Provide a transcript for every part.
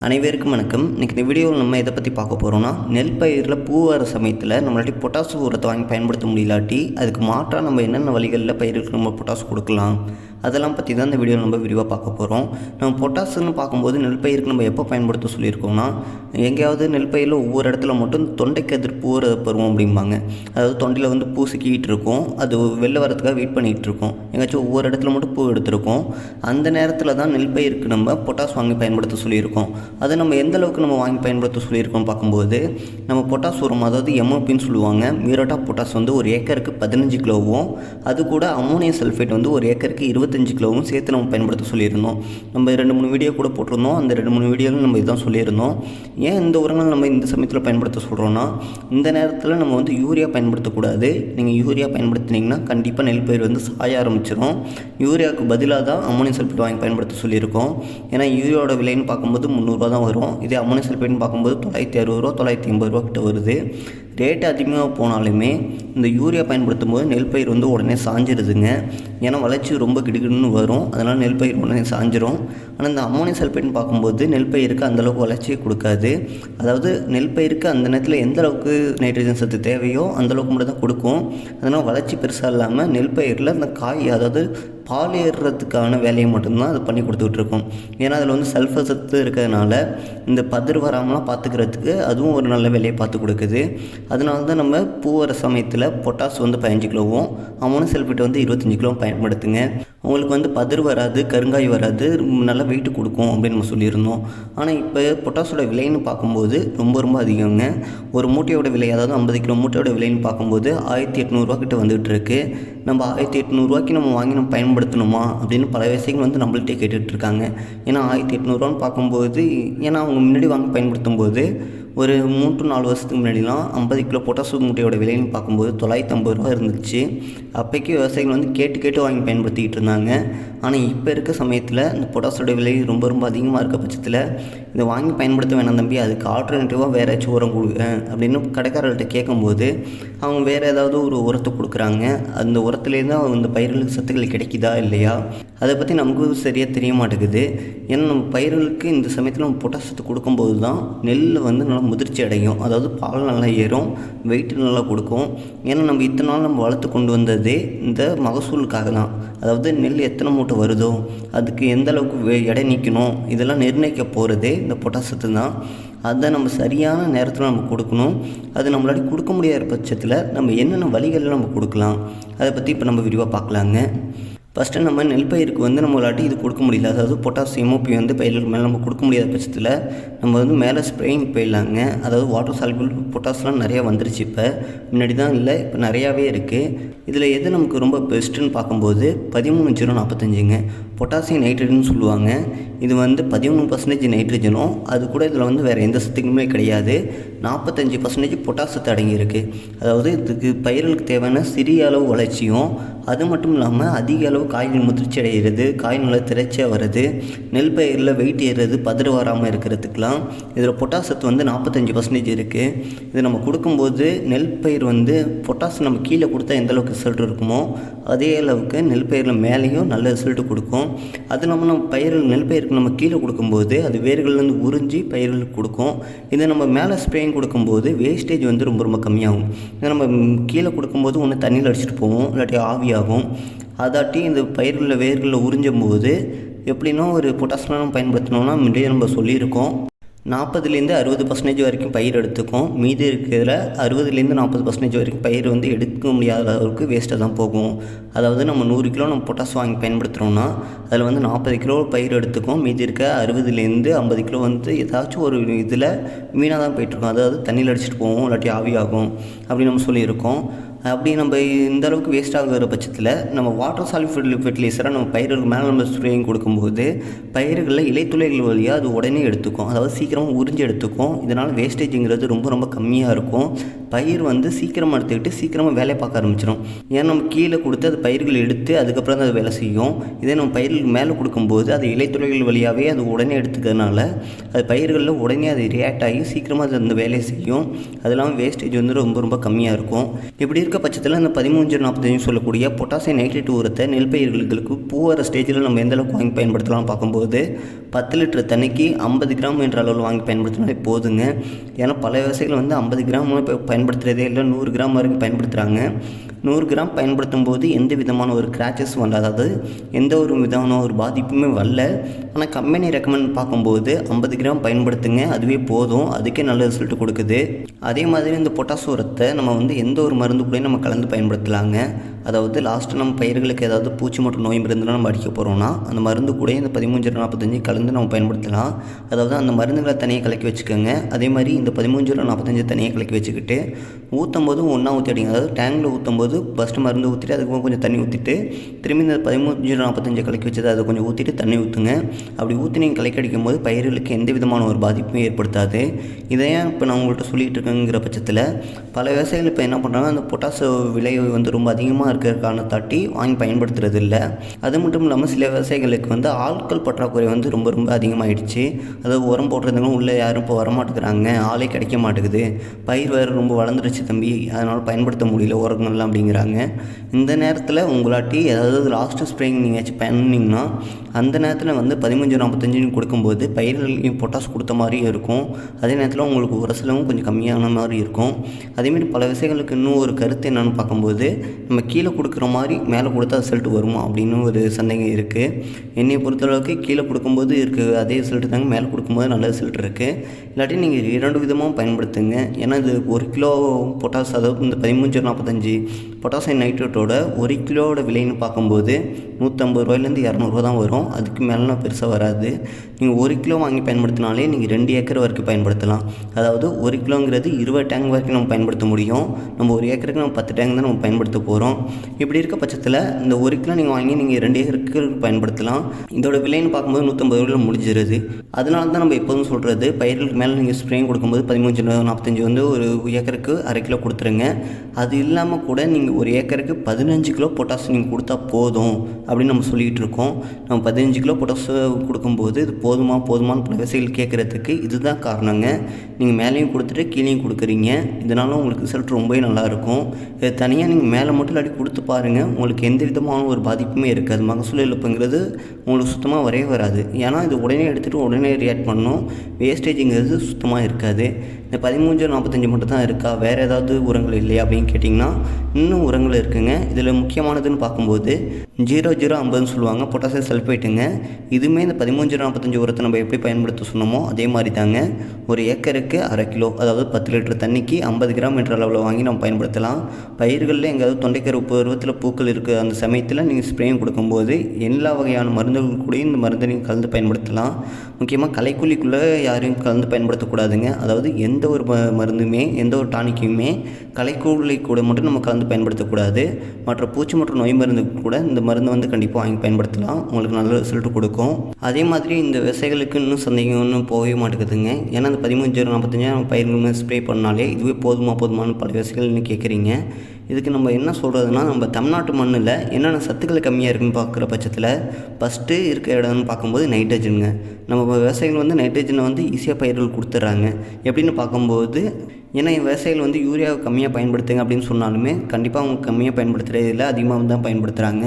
அனைவருக்கும் வணக்கம். இன்றைக்கி இந்த வீடியோவில் நம்ம எதை பற்றி பார்க்க போகிறோம்னா, நெல் பயிரில் பூ வர சமயத்தில் நம்மளாட்டி பொட்டாசு உரத்தை வாங்கி பயன்படுத்த முடியலாட்டி அதுக்கு மாற்றாக நம்ம என்னென்ன வழிகளில் பயிருக்கு நம்ம பொட்டாசு கொடுக்கலாம், அதெல்லாம் பற்றி தான் இந்த வீடியோவில் நம்ம விரிவாக பார்க்க போகிறோம். நம்ம பொட்டாசுன்னு பார்க்கும்போது நெல் பயிருக்கு நம்ம எப்போ பயன்படுத்த சொல்லியிருக்கோம்னா, எங்கேயாவது நெல் பயிரில் ஒவ்வொரு இடத்துல மட்டும் தொண்டைக்கு எதிர் பூ பருவம் அப்படிம்பாங்க. அதாவது தொண்டையில் வந்து பூ சிக்கிட்டு இருக்கும், அது வெளில வரதுக்காக வெயிட் பண்ணிகிட்டு இருக்கோம். எங்கேயாச்சும் ஒவ்வொரு இடத்துல மட்டும் பூ எடுத்திருக்கோம். அந்த நேரத்தில் தான் நெல் பயிருக்கு நம்ம பொட்டாசு வாங்கி பயன்படுத்த சொல்லியிருக்கோம். அதை நம்ம எந்த அளவுக்கு நம்ம வாங்கி பயன்படுத்த சொல்லியிருக்கோம் பார்க்கும்போது, நம்ம பொட்டாஸ் உரம், அதாவது எம்ஓபின்னு சொல்லுவாங்க, மியூரேட் ஆஃப் பொட்டாஸ் வந்து ஒரு ஏக்கருக்கு 15 கிலோவும், அது கூட அம்மோனியம் சல்ஃபேட் வந்து ஒரு ஏக்கருக்கு 25 கிலோவும் சேர்த்து நம்ம பயன்படுத்த சொல்லியிருந்தோம். நம்ம 2-3 வீடியோ கூட போட்டிருந்தோம். அந்த 2-3 வீடியோவில் நம்ம இதுதான் சொல்லியிருந்தோம். ஏன் இந்த உரங்கள் நம்ம இந்த சமயத்தில் பயன்படுத்த சொல்கிறோன்னா, இந்த நேரத்தில் நம்ம வந்து யூரியா பயன்படுத்தக்கூடாது. நீங்கள் யூரியா பயன்படுத்தினீங்கன்னா கண்டிப்பாக நெல் பயிர் வந்து சாய ஆரம்பிச்சிடும். யூரியாவுக்கு பதிலாக தான் அம்மோனியம் சல்ஃபேட் வாங்கி பயன்படுத்த சொல்லியிருக்கோம். ஏன்னா யூரியாவோட விலைன்னு பார்க்கும்போது 300 தான் வரும். இதே அம்மோனியம் சல்ஃபேட்னு பார்க்கும்போது 960 ரூபா 980 ரூபா கிட்ட வருது. ரேட்டு அதிகமாக போனாலுமே இந்த யூரியா பயன்படுத்தும் போது நெல் பயிர் வந்து உடனே சாஞ்சிடுதுங்க. ஏன்னா வளர்ச்சி ரொம்ப கிடுகிடுன்னு வரும், அதனால் நெல் பயிர் உடனே சாஞ்சிரும். ஆனால் இந்த அம்மோனியம் சல்ஃபேட்னு பார்க்கும்போது நெல் பயிருக்கு அந்தளவுக்கு வளர்ச்சியை கொடுக்காது. அதாவது நெல் பயிருக்கு அந்த நேரத்தில் எந்த அளவுக்கு நைட்ரஜன் சத்து தேவையோ அந்தளவுக்கு மட்டும் தான் கொடுக்கும். அதனால் வளர்ச்சி பெருசாக இல்லாமல் நெல் பயிரில் அந்த காய், அதாவது பால் ஏறுறதுக்கான வேலையை மட்டும்தான் அது பண்ணி கொடுத்துட்ருக்கோம். ஏன்னா அதில் வந்து சல்ஃபர் சத்து இருக்கிறதுனால இந்த பதிர் வராமலாம் பார்த்துக்கிறதுக்கு அதுவும் ஒரு நல்ல வேலையை பார்த்து கொடுக்குது. அதனால தான் நம்ம பூ வர சமயத்தில் பொட்டாசு வந்து 15 கிலோவும் அம்மோனியம் சல்ஃபேட் வந்து 25 கிலோவும் பயன்படுத்துங்க. உங்களுக்கு வந்து பதிர் வராது, கருங்காய் வராது, நல்லா வெயிட்டு கொடுக்கும் அப்படின்னு நம்ம சொல்லியிருந்தோம். ஆனால் இப்போ பொட்டாசோட விலைன்னு பார்க்கும்போது ரொம்ப அதிகங்க. ஒரு மூட்டையோட விலை, அதாவது 50 கிலோ மூட்டையோட விலைன்னு பார்க்கும்போது 1800 ரூபா கிட்ட வந்துகிட்டு இருக்கு. நம்ம 1800 ரூபாய்க்கு நம்ம வாங்கி நம்ம பயன்படுத்தணுமா அப்படின்னு பல விஷயங்கள் வந்து நம்மள்கிட்டே கேட்டுட்ருக்காங்க. ஏன்னா 1800 ரூபான்னு பார்க்கும்போது, ஏன்னா அவங்க முன்னாடி வாங்கி பயன்படுத்தும் போது ஒரு 3-4 வருஷத்துக்கு முன்னாடிலாம் 50 கிலோ பொட்டாசு மூட்டையோட விலைன்னு பார்க்கும்போது 950 ரூபா இருந்துச்சு. அப்போக்கி விவசாயிகள் வந்து கேட்டு வாங்கி பயன்படுத்திக்கிட்டு இருந்தாங்க. ஆனால் இப்போ இருக்க சமயத்தில் இந்த பொட்டாசோட விலை ரொம்ப அதிகமாக இருக்க பட்சத்தில் இதை வாங்கி பயன்படுத்த வேணாம் தம்பி, அதுக்கு ஆல்டர்னேட்டிவாக வேறு ஏதாச்சும் உரம் கொடுங்க அப்படின்னு கடைக்காரர்கிட்ட கேட்கும்போது அவங்க வேறு ஏதாவது ஒரு உரத்தை கொடுக்குறாங்க. அந்த உரத்துலேருந்து அந்த பயிர்களுக்கு சத்துக்கள் கிடைக்குதா இல்லையா அதை பற்றி நமக்கு சரியாக தெரிய மாட்டேங்குது. ஏன்னா நம்ம பயிர்களுக்கு இந்த சமயத்தில் நம்ம பொட்டாசத்தை கொடுக்கும்போது தான் நெல் வந்து நல்லா முதிர்ச்சி அடையும், அதாவது பால் நல்லா ஏறும், வெயிட்டு நல்லா கொடுக்கும். ஏன்னா நம்ம இத்தனை நாள் நம்ம வளர்த்து கொண்டு வந்ததே இந்த மகசூலுக்காக தான். அதாவது நெல் எத்தனை மூட்டை வருதோ அதுக்கு எந்த அளவுக்கு எடை நிற்கணும் இதெல்லாம் நிர்ணயிக்க போகிறதே இந்த பொட்டாசத்து தான். அதை நம்ம சரியான நேரத்தில் நம்ம கொடுக்கணும். அது நம்மளால கொடுக்க முடியாத பட்சத்தில் நம்ம என்னென்ன வழிகளில் நம்ம கொடுக்கலாம் அதை பற்றி இப்போ நம்ம விரிவாக பார்க்கலாங்க. ஃபஸ்ட்டு நம்ம நெல் பயிருக்கு வந்து நம்மளாட்டி இது கொடுக்க முடியல, அதாவது பொட்டாஸ் எம்ஓபி வந்து பயிருக்கு மேலே நம்ம கொடுக்க முடியாத பட்சத்தில் நம்ம வந்து மேலே ஸ்ப்ரேயிங் போயிடலாங்க. அதாவது வாட்டர் சால்பிள் பொட்டாஸ்லாம் நிறையா வந்துருச்சு. இப்போ முன்னாடி தான் இல்லை, இப்போ நிறையாவே இருக்குது. இதில் எது நமக்கு ரொம்ப பெஸ்ட்டுன்னு பார்க்கும்போது 13-0-45ங்க பொட்டாசியம் நைட்ரேட்டுன்னு சொல்லுவாங்க. இது வந்து 13% நைட்ரஜனும், அது கூட இதில் வந்து வேறு எந்த சத்துக்குமே கிடையாது. 45% பொட்டாஸ் சத்து அடங்கியிருக்கு. அதாவது இதுக்கு பயிர்களுக்கு தேவையான சிறிய அளவு வளர்ச்சியும், அது மட்டும் இல்லாமல் அதிக அளவு காய்கள் முதிர்ச்சி அடைகிறது, காய் நல்லா திரைச்சியாக வருது, நெல் பயிரில் வெயிட் ஏறுறது, பதிர் வராமல் இருக்கிறதுக்கெலாம் இதில் பொட்டாஸ் சத்து வந்து 45% இருக்குது. இது நம்ம கொடுக்கும்போது நெல் பயிர் வந்து பொட்டாஸ் நம்ம கீழே கொடுத்தா எந்த அளவுக்கு ரிசல்ட் இருக்குமோ அதே அளவுக்கு நெல் பயிரில் மேலேயும் நல்ல ரிசல்ட்டு கொடுக்கும். அது இல்லாமல் நம்ம நெல் பயிருக்கு நம்ம கீழே கொடுக்கும்போது அது வேர்கள்லேருந்து உறிஞ்சி பயிர்களுக்கு கொடுக்கும். இதை நம்ம மேலே ஸ்ப்ரேயிங் கொடுக்கும்போது வேஸ்டேஜ் வந்து ரொம்ப கம்மியாகும். இதை நம்ம கீழே கொடுக்கும்போது ஒன்று தண்ணியில் அடிச்சுட்டு போவோம், இல்லாட்டி ஆவியாகும். அதாட்டி இந்த பயிர்களில் வேர்களில் உறிஞ்சும் போது எப்படின்னா ஒரு பொட்டாசியம் நம்ம பயன்படுத்தினோம்னா முன்னாடியே நம்ம சொல்லியிருக்கோம் 40-60% வரைக்கும் பயிர் எடுத்துக்கும். மீதி இருக்கிற 60-40% வரைக்கும் பயிர் வந்து எடுக்க முடியாத அளவுக்கு வேஸ்ட்டாக தான் போகும். அதாவது நம்ம 100 கிலோ நம்ம பொட்டாஸ் வாங்கி பயன்படுத்துகிறோன்னா அதில் வந்து 40 கிலோ பயிர் எடுத்துக்கும், மீதி இருக்க 60-50 கிலோ வந்து ஏதாச்சும் ஒரு இதில் வீணாக தான் போயிட்டுருக்கோம். அதாவது தண்ணியில் அடிச்சுட்டு போவோம், இல்லாட்டி ஆவியாகும் அப்படின்னு நம்ம சொல்லியிருக்கோம். அப்படி நம்ம இந்த அளவுக்கு வேஸ்ட் ஆகிற பட்சத்தில் நம்ம வாட்டர் சால்ஃபைடு ஃபெர்டிலைசராக நம்ம பயிர்களுக்கு மேலே நம்ம ஸ்ப்ரேயிங் கொடுக்கும்போது பயிர்களில் இலைத்துளைகள் வழியாக அது உடனே எடுத்துக்கும், அதாவது சீக்கிரமாக உறிஞ்சி எடுத்துக்கும். இதனால் வேஸ்டேஜுங்கிறது ரொம்ப கம்மியாக இருக்கும். பயிர் வந்து சீக்கிரமாக எடுத்துக்கிட்டு சீக்கிரமாக வேலை பார்க்க ஆரம்பிச்சிடும். ஏன்னா நம்ம கீழே கொடுத்து அது பயிர்கள் எடுத்து அதுக்கப்புறம் தான் அது வேலை செய்யும். இதே நம்ம பயிர்களுக்கு மேலே கொடுக்கும்போது அது இலைத்துளைகள் வழியாகவே அது உடனே எடுத்துக்கிறதுனால அது பயிர்களில் உடனே அது ரியாக்ட் ஆகி சீக்கிரமாக அது அந்த வேலையை செய்யும். அது இல்லாமல் வேஸ்டேஜ் வந்து ரொம்ப கம்மியாக இருக்கும். இப்படி இருக்க பட்சத்தில் அந்த 13-45 சொல்லக்கூடிய பொட்டாசியம் நைட்ரேட் உரத்தை நெல் பயிர்களுக்கு பூ வர ஸ்டேஜில் நம்ம எந்த அளவுக்கு வாங்கி பயன்படுத்தலாம் பார்க்கும்போது 10 லிட்டர் தண்ணிக்கு 50 கிராம் என்ற அளவில் வாங்கி பயன்படுத்தினாலே போதுங்க. ஏன்னா பல விவசாயிகள் வந்து 50 கிராம் இப்போ பயன்படுத்துகிறதே இல்லை, 100 கிராம் வரைக்கும் பயன்படுத்துகிறாங்க. 100 கிராம் பயன்படுத்தும் போது எந்த விதமான ஒரு கிராச்சஸ் வரல, அதாவது எந்த ஒரு விதமான ஒரு பாதிப்புமே வரல. ஆனால் கம்பெனி ரெக்கமெண்ட் பார்க்கும்போது 50 கிராம் பயன்படுத்துங்க, அதுவே போதும், அதுக்கே நல்ல ரிசல்ட் கொடுக்குது. அதே மாதிரி இந்த பொட்டாஸ் உரத்தை நம்ம வந்து எந்த ஒரு மருந்து கூட நம்ம கலந்து பயன்படுத்தலாங்க. அதாவது லாஸ்ட்டு நம்ம பயிர்களுக்கு ஏதாவது பூச்சி மற்றும் நோய் மருந்துலாம் நம்ம அடிக்க போகிறோம்னா அந்த மருந்து கூட இந்த 13-45 கலந்து நம்ம பயன்படுத்தலாம். அதாவது அந்த மருந்துகளை தனியாக கலக்கி வச்சுக்கோங்க. அதே மாதிரி இந்த 13-45 தனியாக கலக்கி வச்சுக்கிட்டு ஊற்றும் போது ஒன்றா ஊற்றி அடிங்க. அதாவது டேங்கில் ஊற்றும் போது ஃபஸ்ட்டு மருந்து ஊற்றிட்டு அதுக்கப்புறம் கொஞ்சம் தண்ணி ஊற்றிட்டு திரும்பி இந்த 13-45 கலக்கி வச்சது அதை கொஞ்சம் ஊற்றிட்டு தண்ணி ஊற்றுங்க. அப்படி ஊற்றி நீங்கள் கலக்கி அடிக்கும் போது பயிர்களுக்கு எந்த விதமான ஒரு பாதிப்புமே ஏற்படுத்தாது. இதையே இப்போ நான் உங்கள்கிட்ட சொல்லிகிட்டு இருக்கேங்கிற பட்சத்தில் பல விவசாயிகள் இப்போ என்ன பண்ணுறாங்க, அந்த பொட்டாசு விலை வந்து ரொம்ப அதிகமாக இருக்கிற காரணத்தாட்டி வாங்கி பயன்படுத்துறது இல்லை. அது மட்டும் இல்லாமல் சில விவசாயிகளுக்கு வந்து ஆட்கள் பற்றாக்குறை வந்து ரொம்ப ரொம்ப அதிகமாகிடுச்சு. அதாவது உரம் போடுறதுங்களும் உள்ளே யாரும் இப்போ வரமாட்டேங்கிறாங்க, ஆளே கிடைக்க மாட்டேங்குது, பயிர் வேறு ரொம்ப வளர்ந்துருச்சு தம்பி, அதனால் பயன்படுத்த முடியல உரங்கள்லாம் அப்படிங்கிறாங்க. இந்த நேரத்தில் உங்களாட்டி ஏதாவது லாஸ்ட்டு ஸ்ப்ரேயிங் நீங்கள் பண்ணிங்கன்னா அந்த நேரத்தில் வந்து 13-45 கொடுக்கும்போது பயிர்களையும் பொட்டாஸ் கொடுத்த மாதிரியும் இருக்கும். அதே நேரத்தில் உங்களுக்கு உர செலவும் கொஞ்சம் கம்மியான மாதிரி இருக்கும். அதேமாதிரி பல விவசாயிகளுக்கு இன்னும் ஒரு கருத்து என்னென்னு பார்க்கும்போது, நம்ம கீழே கொடுக்குற மாதிரி மேலே கொடுத்தா ரிசல்ட் வருமா அப்படின்னு ஒரு சந்தேகம் இருக்குது. என்னை பொறுத்தளவுக்கு கீழே கொடுக்கும்போது இருக்குது அதே ரிசல்ட் தாங்க, மேலே கொடுக்கும்போது நல்ல ரிசல்ட் இருக்குது. இல்லாட்டி நீங்கள் 2 விதமாக பயன்படுத்துங்க. ஏன்னா இது 1 கிலோ பொட்டாஸ், அதாவது இந்த 13-45 பொட்டாசியம் நைட்ரேட்டோட 1 கிலோவோட விலைன்னு பார்க்கும்போது 150 ரூபாயிலேருந்து 200 ரூபா தான் வரும். அதுக்கு மேலாம் பெருசாக வராது. நீங்கள் 1 கிலோ வாங்கி பயன்படுத்தினாலே நீங்கள் 2 ஏக்கர் வரைக்கும் பயன்படுத்தலாம். அதாவது 1 கிலோங்கிறது 20 டேங்க் வரைக்கும் நம்ம பயன்படுத்த முடியும். நம்ம 1 ஏக்கருக்கு நம்ம 10 டேங்க் தான் நம்ம பயன்படுத்த போகிறோம். இப்படி இருக்க பட்சத்தில் இந்த 1 கிலோ நீங்கள் வாங்கி நீங்கள் 2 ஏக்கருக்கு பயன்படுத்தலாம். இதோட விலைன்னு பார்க்கும்போது 150 ரூபாயில் முடிஞ்சிருது. அதனால தான் நம்ம எப்போதும் சொல்கிறது, பயிர்களுக்கு மேலே நீங்கள் ஸ்ப்ரேயிங் கொடுக்கும்போது 13-45 வந்து ஒரு ஏக்கருக்கு 1/2 கிலோ கொடுத்துருங்க. அது இல்லாமல் கூட நீங்கள் 1 ஏக்கருக்கு 15 கிலோ பொட்டாஸ் நீங்கள் கொடுத்தா போதும் அப்படின்னு நம்ம சொல்லிகிட்டு இருக்கோம். நம்ம 15 கிலோ பொட்டாஸ் கொடுக்கும்போது இது போதுமான்னு பல விவசாயிகள் கேட்குறதுக்கு இதுதான் காரணங்க. நீங்கள் மேலேயும் கொடுத்துட்டு கீழேயும் கொடுக்குறீங்க. இதனால உங்களுக்கு ரிசல்ட் ரொம்பவே நல்லாயிருக்கும். இது தனியாக நீங்கள் மேலே மட்டும் இல்லாட்டி கொடுத்து பாருங்கள், உங்களுக்கு எந்த விதமான ஒரு பாதிப்புமே இருக்காது. மகசூல் இழப்புங்கிறது உங்களுக்கு சுத்தமாக வரவே வராது. ஏன்னா இது உடனே எடுத்துகிட்டு உடனே ரியாக்ட் பண்ணணும், வேஸ்டேஜுங்கிறது சுத்தமாக இருக்காது. இந்த 13-45 மட்டும் தான் இருக்கா, வேறு ஏதாவது உரங்கள் இல்லையா அப்படின்னு கேட்டிங்கன்னா இன்னும் உரங்கள் இருக்குதுங்க. இதில் முக்கியமானதுன்னு பார்க்கும்போது 0050ன்னு சொல்லுவாங்க, பொட்டாசியம் சல்ஃபேட்டுங்க. இதுவுமே இந்த 13-45 உரத்தை நம்ம எப்படி பயன்படுத்த சொன்னோமோ அதே மாதிரி தாங்க. 1 ஏக்கருக்கு 1/2 கிலோ, அதாவது 10 லிட்டர் தண்ணிக்கு 50 கிராம் என்ற அளவில் வாங்கி நம்ம பயன்படுத்தலாம். பயிர்களில் எங்கேயாவது தொண்டைக்கரு பருவத்தில் பூக்கள் இருக்குது அந்த சமயத்தில் நீங்கள் ஸ்ப்ரேயும் கொடுக்கும்போது எல்லா வகையான மருந்துகள் கூட இந்த மருந்தை நீங்கள் கலந்து பயன்படுத்தலாம். முக்கியமாக களைக்கொல்லிக்குள்ளே யாரையும் கலந்து பயன்படுத்தக்கூடாதுங்க. அதாவது எந்த ஒரு மருந்துமே எந்த ஒரு டானிக்குமே களைக்கொல்லி கூட மட்டும் நம்ம கலந்து பயன்படுத்தக்கூடாது. மற்ற பூச்சி மற்றும் நோய் மருந்துக்கு கூட இந்த மருந்து வந்து கண்டிப்பாக வாங்கி பயன்படுத்தலாம், உங்களுக்கு நல்ல ரிசல்ட் கொடுக்கும். அதே மாதிரி இந்த விவசாயிகளுக்கு இன்னும் சந்தேகம் ஒன்றும் போகவே மாட்டேங்குதுங்க. ஏன்னா அந்த 13-45 நம்ம பயிர்களுமே ஸ்ப்ரே பண்ணாலே இதுவே போதுமானு பல விவசாயிகள் இன்னும் கேட்குறீங்க. இதுக்கு நம்ம என்ன சொல்கிறதுனா, நம்ம தமிழ்நாட்டு மண்ணில் என்னென்ன சத்துக்கள் கம்மியாக இருக்குன்னு பார்க்குற பட்சத்தில் ஃபஸ்ட்டு இருக்க இடம்னு பார்க்கும்போது நைட்ரஜனுங்க. நம்ம விவசாயிகள் வந்து நைட்ரஜனை வந்து ஈஸியாக பயிர்கள் கொடுத்துட்றாங்க. எப்படின்னு பார்க்கும்போது, ஏன்னா விவசாயிகள் வந்து யூரியாவை கம்மியாக பயன்படுத்துங்க அப்படின்னு சொன்னாலுமே கண்டிப்பாக அவங்க கம்மியாக பயன்படுத்துகிறதே இல்லை, அதிகமாக தான் பயன்படுத்துகிறாங்க.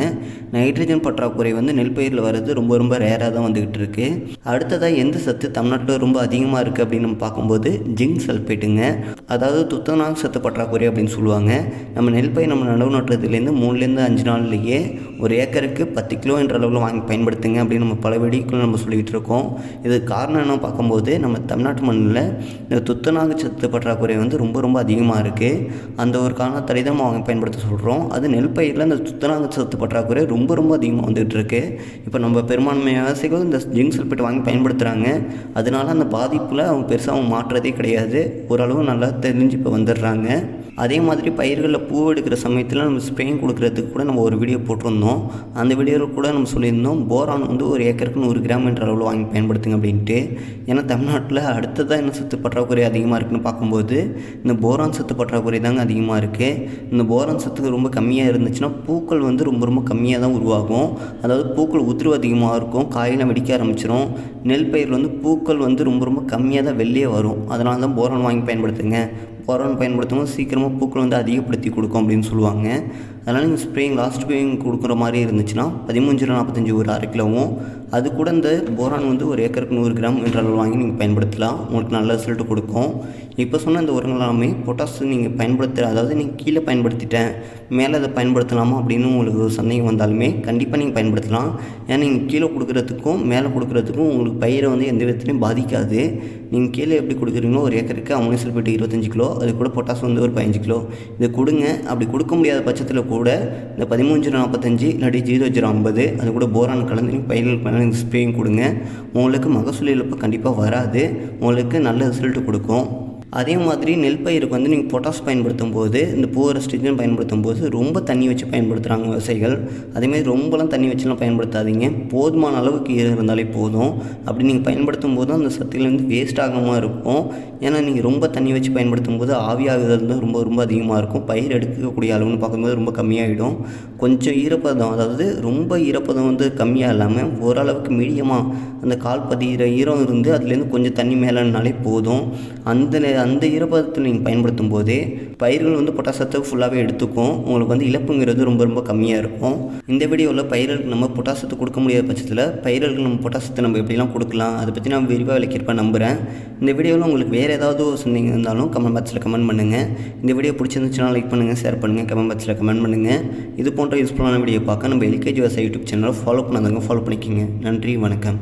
நைட்ரஜன் பற்றாக்குறை வந்து நெல் பயிரில் வர்றது ரொம்ப ரொம்ப ரேராக தான் வந்துக்கிட்டு இருக்குது. அடுத்ததாக எந்த சத்து தமிழ்நாட்டில் ரொம்ப அதிகமாக இருக்குது அப்படின்னு நம்ம பார்க்கும்போது ஜிங்க் சல்ஃபேட்டுங்க. அதாவது துத்தநாக சத்து பற்றாக்குறை அப்படின்னு சொல்லுவாங்க. நம்ம நெல் பயிர் நம்ம நடவு நட்டுறதுலேருந்து 3லேருந்து 5 நாள்லேயே 1 ஏக்கருக்கு 10 கிலோ என்ற அளவில் வாங்கி பயன்படுத்துங்க அப்படின்னு நம்ம பல வீடியோக்கள் நம்ம சொல்லிக்கிட்டு இருக்கோம். இது காரணம் என்ன பார்க்கும்போது, நம்ம தமிழ்நாட்டு மண்ணில் இந்த துத்தநாக சத்து பற்றாக்குறை வந்து ரொம்ப ரொம்ப அதிகமாக இருக்குது. அந்த ஒரு காரணத்தை தான் நம்ம வாங்கி பயன்படுத்த சொல்கிறோம். அது நெல் பயிரில் இந்த துத்தநாக சத்து பற்றாக்குறை ரொம்ப ரொம்ப அதிகமாக வந்துகிட்டு இருக்குது. இப்போ நம்ம பெரும்பான்மை விவசாயிகள் இந்த ஜிங்க் சல்ஃபேட் வாங்கி பயன்படுத்துகிறாங்க. அதனால அந்த பாதிப்பில் அவங்க பெருசாக அவங்க மாற்றதே கிடையாது, ஓரளவு நல்லா தெரிஞ்சு இப்போ வந்துடுறாங்க. அதே மாதிரி பயிர்களில் பூ எடுக்கிற சமயத்தில் நம்ம ஸ்ப்ரேயிங் கொடுக்குறதுக்கு கூட நம்ம ஒரு வீடியோ போட்டிருந்தோம். அந்த வீடியோவில் கூட நம்ம சொல்லியிருந்தோம், போரான் வந்து 1 ஏக்கருக்கு 100 கிராம் என்ற அளவில் வாங்கி பயன்படுத்துங்க அப்படின்ட்டு. ஏன்னா தமிழ்நாட்டில் அடுத்ததாக என்ன சத்து பற்றாக்குறை அதிகமாக இருக்குதுன்னு பார்க்கும்போது இந்த போரான் சத்து பற்றாக்குறை தாங்க அதிகமாக இருக்குது. இந்த போரான் சத்து ரொம்ப கம்மியாக இருந்துச்சுன்னா பூக்கள் வந்து ரொம்ப ரொம்ப கம்மியாக தான் உருவாகும். அதாவது பூக்கள் உதிர்வு அதிகமாக இருக்கும், காயெல்லாம் வெடிக்க ஆரம்பிச்சிடும். நெல் பயிர் வந்து பூக்கள் வந்து ரொம்ப ரொம்ப கம்மியாக தான் வெளியே வரும். அதனால தான் போரான் வாங்கி பயன்படுத்துங்க. போரான் பயன்படுத்தும் போது சீக்கிரமாக பூக்கள் வந்து அதிகப்படுத்தி கொடுக்கும் அப்படின்னு சொல்லுவாங்க. அதனால் நீங்கள் ஸ்ப்ரேயிங் லாஸ்ட் ஸ்ப்ரேயிங் கொடுக்குற மாதிரி இருந்துச்சுன்னா 13-45 ஒரு அரை கிலோவும், அது கூட இந்த போரான் வந்து ஒரு ஏக்கருக்கு 100 கிராம் என்ற அளவு வாங்கி நீங்கள் பயன்படுத்தலாம். உங்களுக்கு நல்ல ரிசல்ட் கொடுக்கும். இப்போ சொன்ன இந்த உரங்கள் எல்லாமே பொட்டாஸ் நீங்கள் பயன்படுத்துகிற, அதாவது நீங்கள் கீழே பயன்படுத்திட்டேன் மேலே அதை பயன்படுத்தலாமா அப்படின்னு உங்களுக்கு ஒரு சந்தேகம் வந்தாலுமே கண்டிப்பாக நீங்கள் பயன்படுத்தலாம். ஏன்னா நீங்கள் கீழே கொடுக்குறதுக்கும் மேலே கொடுக்குறதுக்கும் உங்களுக்கு பயிரை வந்து எந்த விதத்துலையும் பாதிக்காது. நீங்கள் கீழே எப்படி கொடுக்குறீங்களோ ஒரு ஏக்கருக்கு அமோனியம் சல்ஃபேட் 25 கிலோ, அது கூட பொட்டாஸ் வந்து ஒரு 15 கிலோ இதை கொடுங்க. அப்படி கொடுக்க முடியாத பட்சத்தில் கூட இந்த 13-45 இல்லாட்டி 0-50 அது கூட போரான் கலந்து நீங்கள் பயிர்கள் ஸ்ப்ரேயும் கொடுங்க. உங்களுக்கு மகசூல் இழப்பு கண்டிப்பாக வராது, உங்களுக்கு நல்ல ரிசல்ட் கொடுக்கும். அதே மாதிரி நெல் பயிருக்கு வந்து நீங்கள் பொட்டாஸ் பயன்படுத்தும் போது, இந்த பூவர ஸ்டிஜன் பயன்படுத்தும் போது ரொம்ப தண்ணி வச்சு பயன்படுத்துகிறாங்க விவசாயிகள். அதேமாதிரி ரொம்பலாம் தண்ணி வச்சுலாம் பயன்படுத்தாதீங்க. போதுமான அளவுக்கு ஈரம் இருந்தாலே போதும். அப்படி நீங்கள் பயன்படுத்தும் போதும் அந்த சத்துக்கள் வந்து வேஸ்ட் ஆகாமல் இருக்கும். ஏன்னா நீங்கள் ரொம்ப தண்ணி வச்சு பயன்படுத்தும் போது ஆவியாகுதல் வந்து ரொம்ப ரொம்ப அதிகமாக இருக்கும். பயிர் எடுக்கக்கூடிய அளவுன்னு பார்க்கும்போது ரொம்ப கம்மியாகிடும். கொஞ்சம் ஈரப்பதம், அதாவது ரொம்ப ஈரப்பதம் வந்து கம்மியாக இல்லாமல் ஓரளவுக்கு மீடியமாக அந்த கால் பதிகிற ஈரம் இருந்து அதுலேருந்து கொஞ்சம் தண்ணி மேலேனாலே போதும். அந்த ஈரப்பதத்தில் நீங்கள் பயன்படுத்தும் போதே பயிர்கள் வந்து பொட்டாசத்தை ஃபுல்லாகவே எடுத்துக்கும். உங்களுக்கு வந்து இழப்புங்கிறது ரொம்ப ரொம்ப கம்மியாக இருக்கும். இந்த வீடியோவில் பயிர்களுக்கு நம்ம பொட்டாசத்தை கொடுக்க முடியாத பட்சத்தில் பயிர்களுக்கு நம்ம பொட்டாசத்தை நம்ம எப்படிலாம் கொடுக்கலாம் அதை பற்றி நான் விரிவாக விளக்கியிருப்பேன் நம்புகிறேன். இந்த வீடியோவில் உங்களுக்கு வேறு ஏதாவது சந்தேகம் இருந்தாலும் கமெண்ட் பாக்ஸில் கமெண்ட் பண்ணுங்கள். இந்த வீடியோ பிடிச்சிருந்துச்சுன்னா லைக் பண்ணுங்கள், ஷேர் பண்ணுங்கள், கமெண்ட் பாக்ஸில் கமெண்ட் பண்ணுங்கள். இது போன்ற யூஸ்ஃபுல்லான வீடியோ பார்க்க நம்ம எல்கேஜி விவசாய யூடியூப் சேனலை ஃபாலோ பண்ணாதவங்க ஃபாலோ பண்ணிக்கோங்க. நன்றி, வணக்கம்.